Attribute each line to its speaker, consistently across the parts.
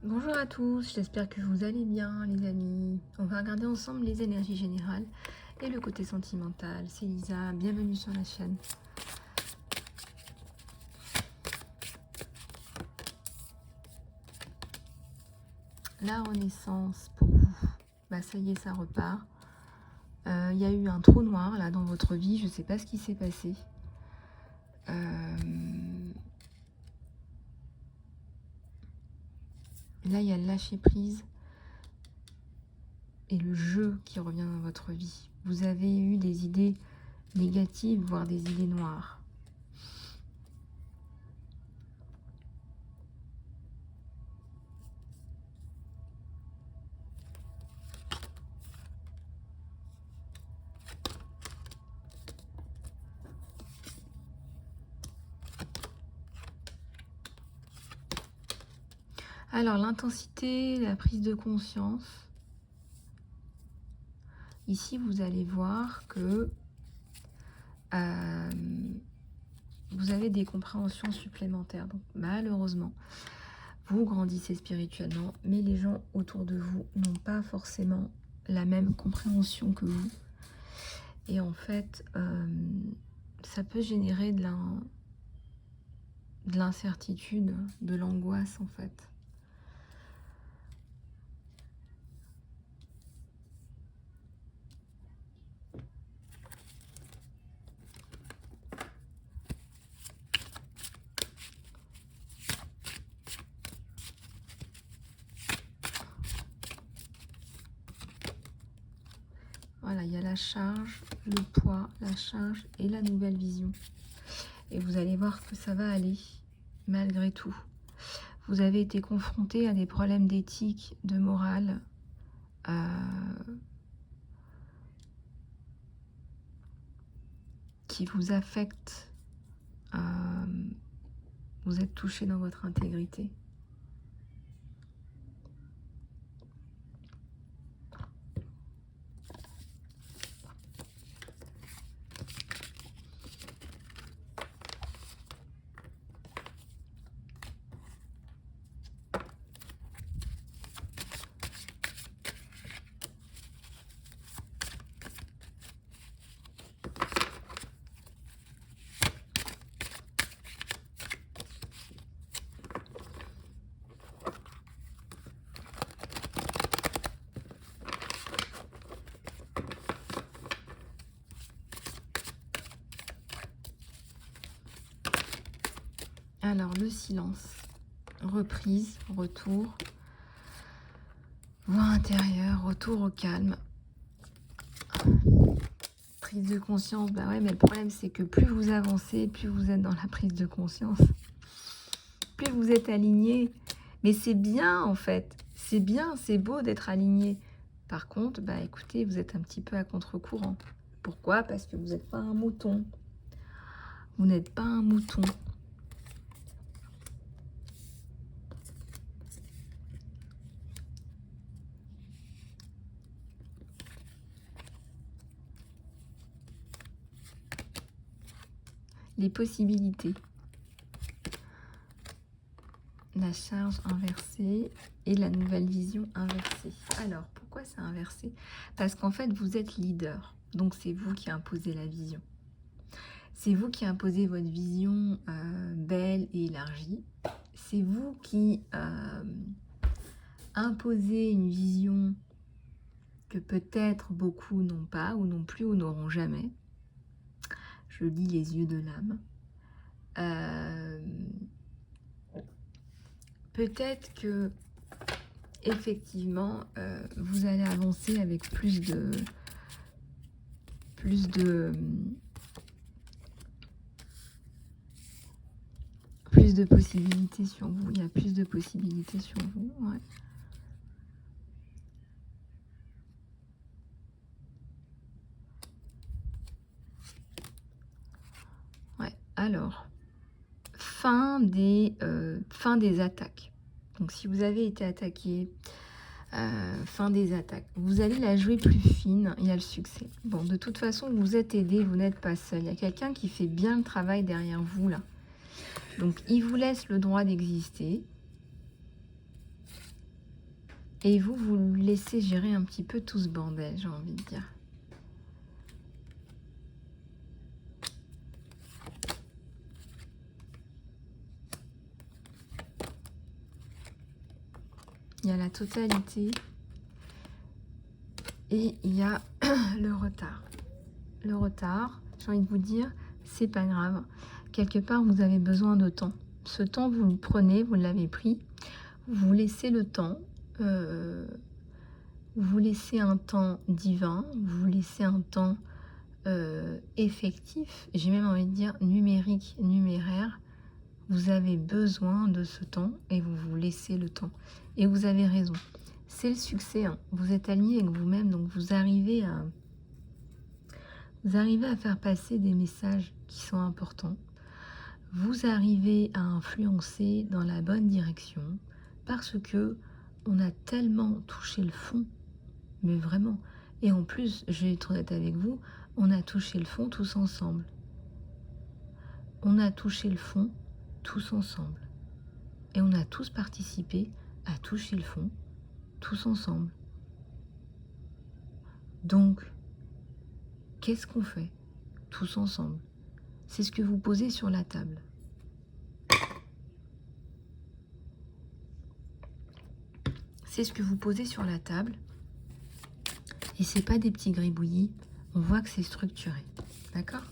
Speaker 1: Bonjour à tous, j'espère que vous allez bien les amis. On va regarder ensemble les énergies générales et le côté sentimental. C'est Lisa, bienvenue sur la chaîne. La renaissance pour vous, bah ça y est, ça repart. Il y a eu un trou noir là dans votre vie, je ne sais pas ce qui s'est passé. Là, il y a le lâcher prise et le jeu qui revient dans votre vie. Vous avez eu des idées négatives, voire des idées noires. Alors, l'intensité, la prise de conscience. Ici, vous allez voir que vous avez des compréhensions supplémentaires. Donc, malheureusement, vous grandissez spirituellement, mais les gens autour de vous n'ont pas forcément la même compréhension que vous. Et en fait, ça peut générer de l'incertitude, de l'angoisse en fait. Voilà, il y a la charge, le poids, la charge et la nouvelle vision. Et vous allez voir que ça va aller, malgré tout. Vous avez été confronté à des problèmes d'éthique, de morale, qui vous affectent. Vous êtes touché dans votre intégrité. Alors, le silence, reprise, retour, voix intérieure, retour au calme. Prise de conscience, bah ouais, mais le problème c'est que plus vous avancez, plus vous êtes dans la prise de conscience, plus vous êtes aligné. Mais c'est bien en fait, c'est bien, c'est beau d'être aligné. Par contre, bah écoutez, vous êtes un petit peu à contre-courant. Pourquoi? Parce que vous n'êtes pas un mouton. Vous n'êtes pas un mouton. Les possibilités. La charge inversée et la nouvelle vision inversée. Alors, pourquoi c'est inversé? Parce qu'en fait, vous êtes leader. Donc, c'est vous qui imposez la vision. C'est vous qui imposez votre vision belle et élargie. C'est vous qui imposez une vision que peut-être beaucoup n'ont pas, ou non plus, ou n'auront jamais. Je lis les yeux de l'âme. Peut-être que effectivement vous allez avancer avec plus de possibilités sur vous. Il y a plus de possibilités sur vous, ouais. Ouais, alors fin des attaques. Donc si vous avez été attaqué, fin des attaques, vous allez la jouer plus fine, il y a le succès. Bon, de toute façon, vous êtes aidé, vous n'êtes pas seul. Il y a quelqu'un qui fait bien le travail derrière vous, là. Donc, il vous laisse le droit d'exister. Et vous, vous laissez gérer un petit peu tout ce bordel, j'ai envie de dire. Il y a la totalité et il y a le retard. Le retard, j'ai envie de vous dire, c'est pas grave. Quelque part, vous avez besoin de temps. Ce temps, vous le prenez, vous l'avez pris. Vous laissez le temps. Vous laissez un temps divin. Vous laissez un temps effectif. J'ai même envie de dire numérique, numéraire. Vous avez besoin de ce temps et vous vous laissez le temps. Et vous avez raison. C'est le succès. Hein. Vous êtes aligné avec vous-même, donc vous arrivez à faire passer des messages qui sont importants. Vous arrivez à influencer dans la bonne direction parce que on a tellement touché le fond, mais vraiment. Et en plus, je vais être honnête avec vous, on a touché le fond tous ensemble. On a touché le fond tous ensemble. Et on a tous participé à toucher le fond tous ensemble. Donc, qu'est-ce qu'on fait tous ensemble? C'est ce que vous posez sur la table. C'est ce que vous posez sur la table. Et c'est pas des petits gribouillis. On voit que c'est structuré. D'accord?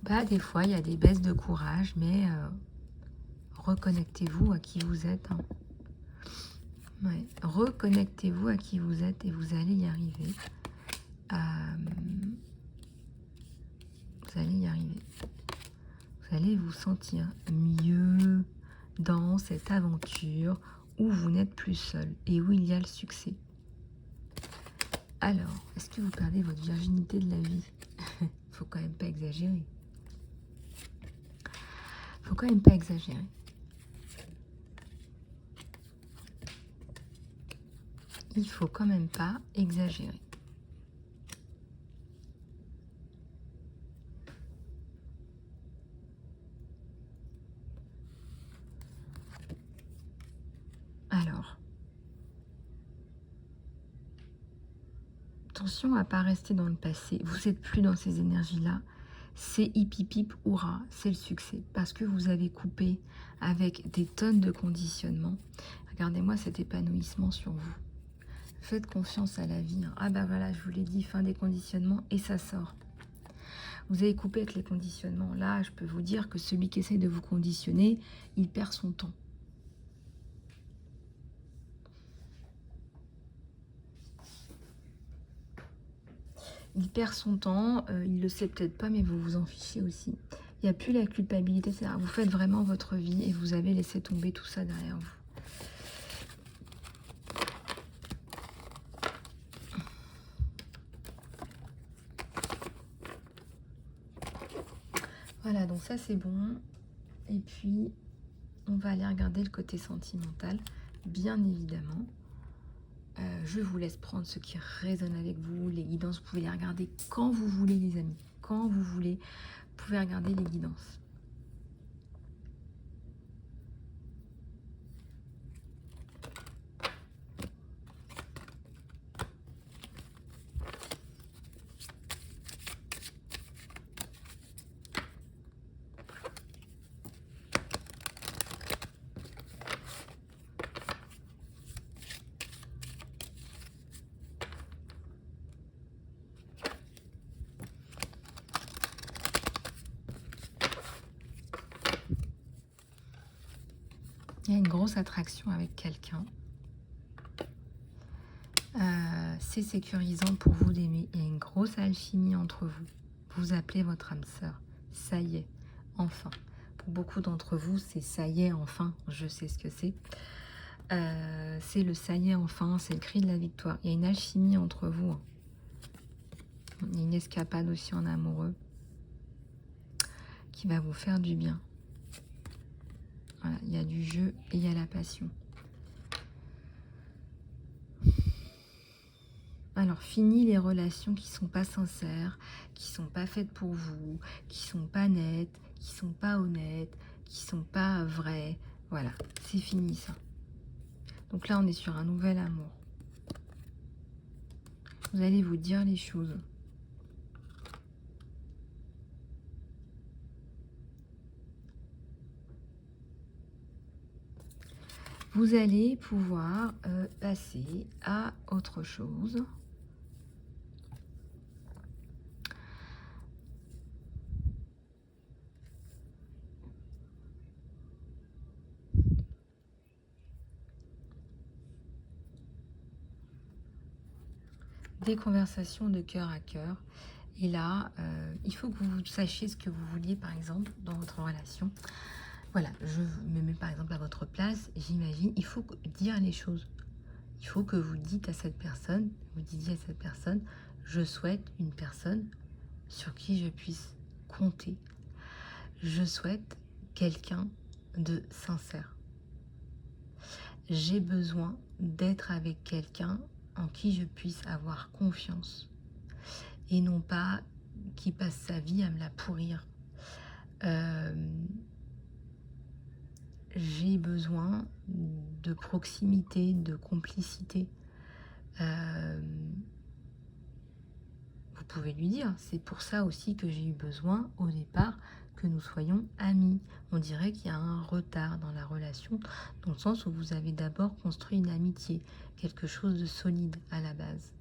Speaker 1: Bah, des fois, il y a des baisses de courage, mais reconnectez-vous à qui vous êtes. Hein. Ouais. Reconnectez-vous à qui vous êtes et vous allez y arriver. Vous allez y arriver. Vous allez vous sentir mieux dans cette aventure où vous n'êtes plus seul et où il y a le succès. Alors, est-ce que vous perdez votre virginité de la vie? Faut quand même pas exagérer. Faut quand même pas exagérer. Il faut quand même pas exagérer. Alors, attention à ne pas rester dans le passé. Vous n'êtes plus dans ces énergies-là. C'est hip hip hip, hurrah, c'est le succès. Parce que vous avez coupé avec des tonnes de conditionnements. Regardez-moi cet épanouissement sur vous. Faites confiance à la vie. Hein. Ah bah voilà, je vous l'ai dit, fin des conditionnements et ça sort. Vous avez coupé avec les conditionnements. Là, je peux vous dire que celui qui essaie de vous conditionner, il perd son temps. Il perd son temps, il le sait peut-être pas, mais vous vous en fichez aussi. Il n'y a plus la culpabilité, c'est-à-dire vous faites vraiment votre vie et vous avez laissé tomber tout ça derrière vous. Voilà, donc ça c'est bon. Et puis, on va aller regarder le côté sentimental, bien évidemment. Je vous laisse prendre ce qui résonne avec vous. Les guidances, vous pouvez les regarder quand vous voulez, les amis. Quand vous voulez, vous pouvez regarder les guidances. Il y a une grosse attraction avec quelqu'un. C'est sécurisant pour vous d'aimer. Il y a une grosse alchimie entre vous. Vous appelez votre âme sœur. Ça y est, enfin. Pour beaucoup d'entre vous, c'est ça y est, enfin. Je sais ce que c'est. C'est le ça y est, enfin. C'est le cri de la victoire. Il y a une alchimie entre vous. Il y a une escapade aussi en amoureux qui va vous faire du bien. Voilà, il y a du jeu et il y a la passion. Alors, fini les relations qui sont pas sincères, qui sont pas faites pour vous, qui sont pas nettes, qui sont pas honnêtes, qui sont pas vraies. Voilà, c'est fini ça. Donc là, on est sur un nouvel amour. Vous allez vous dire les choses. Vous allez pouvoir passer à autre chose. Des conversations de cœur à cœur. Et là, il faut que vous sachiez ce que vous vouliez, par exemple, dans votre relation. Voilà, je me mets par exemple à votre place, j'imagine, il faut dire les choses. Il faut que vous dites à cette personne, vous disiez à cette personne, je souhaite une personne sur qui je puisse compter. Je souhaite quelqu'un de sincère. J'ai besoin d'être avec quelqu'un en qui je puisse avoir confiance. Et non pas qui passe sa vie à me la pourrir. J'ai besoin de proximité, de complicité. Vous pouvez lui dire, c'est pour ça aussi que j'ai eu besoin au départ que nous soyons amis. On dirait qu'il y a un retard dans la relation, dans le sens où vous avez d'abord construit une amitié, quelque chose de solide à la base.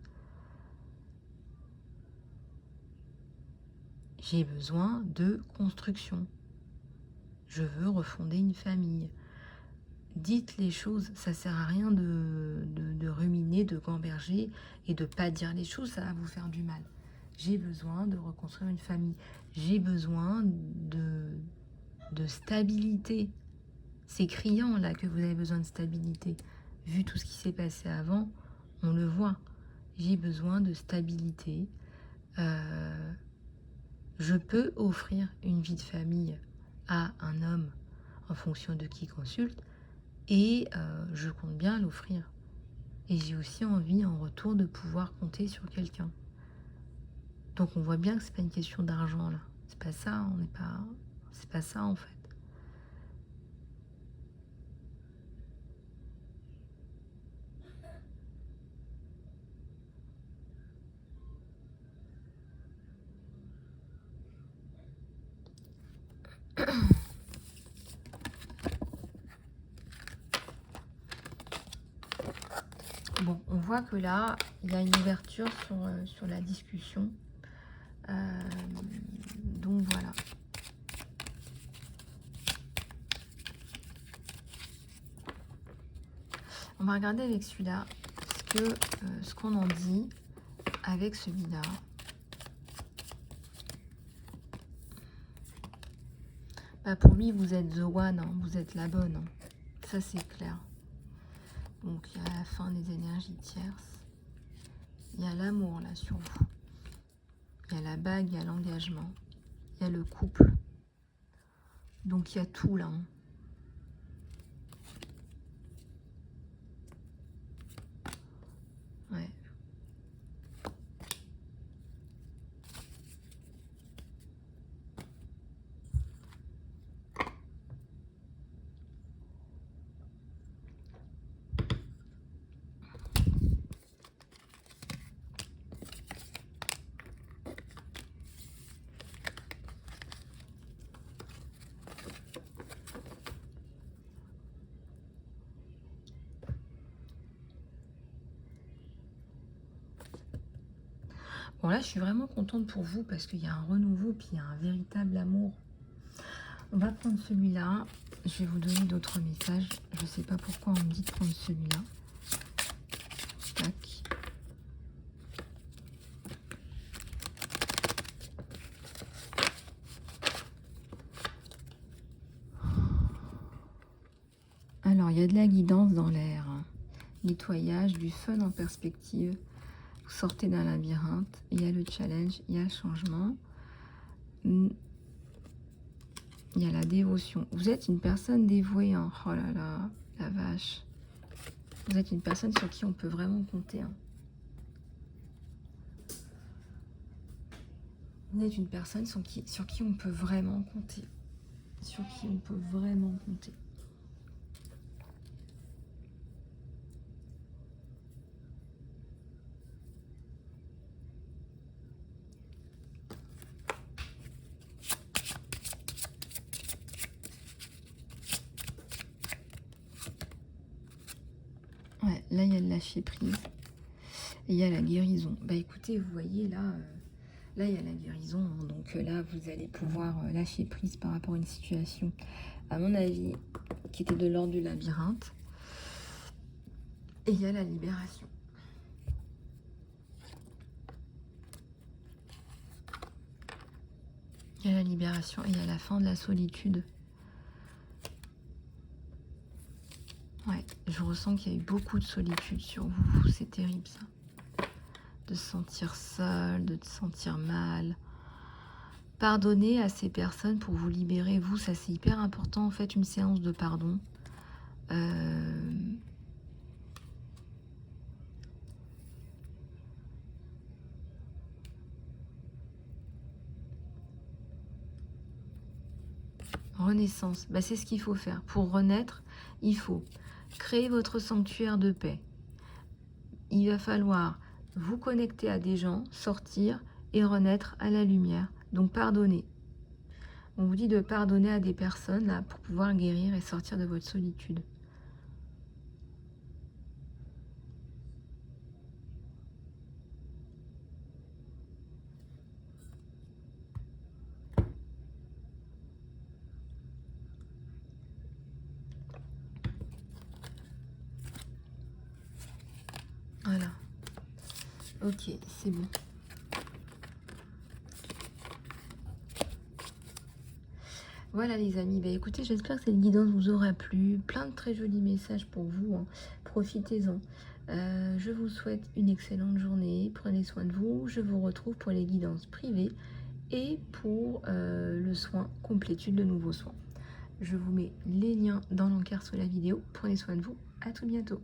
Speaker 1: J'ai besoin de construction. Je veux refonder une famille. Dites les choses, ça sert à rien de ruminer, de gamberger et de pas dire les choses, ça va vous faire du mal. J'ai besoin de reconstruire une famille. J'ai besoin de stabilité. C'est criant là que vous avez besoin de stabilité. Vu tout ce qui s'est passé avant, on le voit. J'ai besoin de stabilité. Je peux offrir une vie de famille à un homme en fonction de qui consulte et je compte bien l'offrir. Et j'ai aussi envie en retour de pouvoir compter sur quelqu'un. Donc on voit bien que c'est pas une question d'argent là. C'est pas ça, on n'est pas. C'est pas ça en fait. Bon, on voit que là, il y a une ouverture sur la discussion. Donc voilà. On va regarder avec celui-là ce qu'on en dit avec celui-là. Bah pour lui, vous êtes the one, hein, vous êtes la bonne. Hein. Ça, c'est clair. Donc, il y a la fin des énergies tierces. Il y a l'amour, là, sur vous. Il y a la bague, il y a l'engagement. Il y a le couple. Donc, il y a tout, là. Hein. Ouais. Bon, là, je suis vraiment contente pour vous parce qu'il y a un renouveau, puis il y a un véritable amour. On va prendre celui-là. Je vais vous donner d'autres messages. Je ne sais pas pourquoi on me dit de prendre celui-là. Tac. Alors, il y a de la guidance dans l'air. Nettoyage, du fun en perspective. Vous sortez d'un labyrinthe. Il y a le challenge, il y a le changement. Il y a la dévotion. Vous êtes une personne dévouée. Hein. Oh là là, la vache. Vous êtes une personne sur qui on peut vraiment compter. Hein. Vous êtes une personne sur qui on peut vraiment compter. sur qui on peut vraiment compter. Ouais, là, il y a le lâcher prise. Et il y a la guérison. Bah écoutez, vous voyez, là, là il y a la guérison. Hein. Donc là, vous allez pouvoir lâcher prise par rapport à une situation, à mon avis, qui était de l'ordre du labyrinthe. Et il y a la libération. Il y a la libération et il y a la fin de la solitude. Ouais, je ressens qu'il y a eu beaucoup de solitude sur vous. C'est terrible ça. De se sentir seul, de se sentir mal. Pardonnez à ces personnes pour vous libérer. Vous, ça c'est hyper important. En fait, une séance de pardon. Renaissance, bah, c'est ce qu'il faut faire. Pour renaître, il faut créer votre sanctuaire de paix. Il va falloir vous connecter à des gens, sortir et renaître à la lumière. Donc pardonner. On vous dit de pardonner à des personnes là pour pouvoir guérir et sortir de votre solitude. Voilà. Ok, c'est bon. Voilà les amis, bah, écoutez, j'espère que cette guidance vous aura plu. Plein de très jolis messages pour vous, hein. Profitez-en. Je vous souhaite une excellente journée. Prenez soin de vous. Je vous retrouve pour les guidances privées et pour le soin complétude de nouveaux soins. Je vous mets les liens dans l'encart sous la vidéo. Prenez soin de vous. À tout bientôt.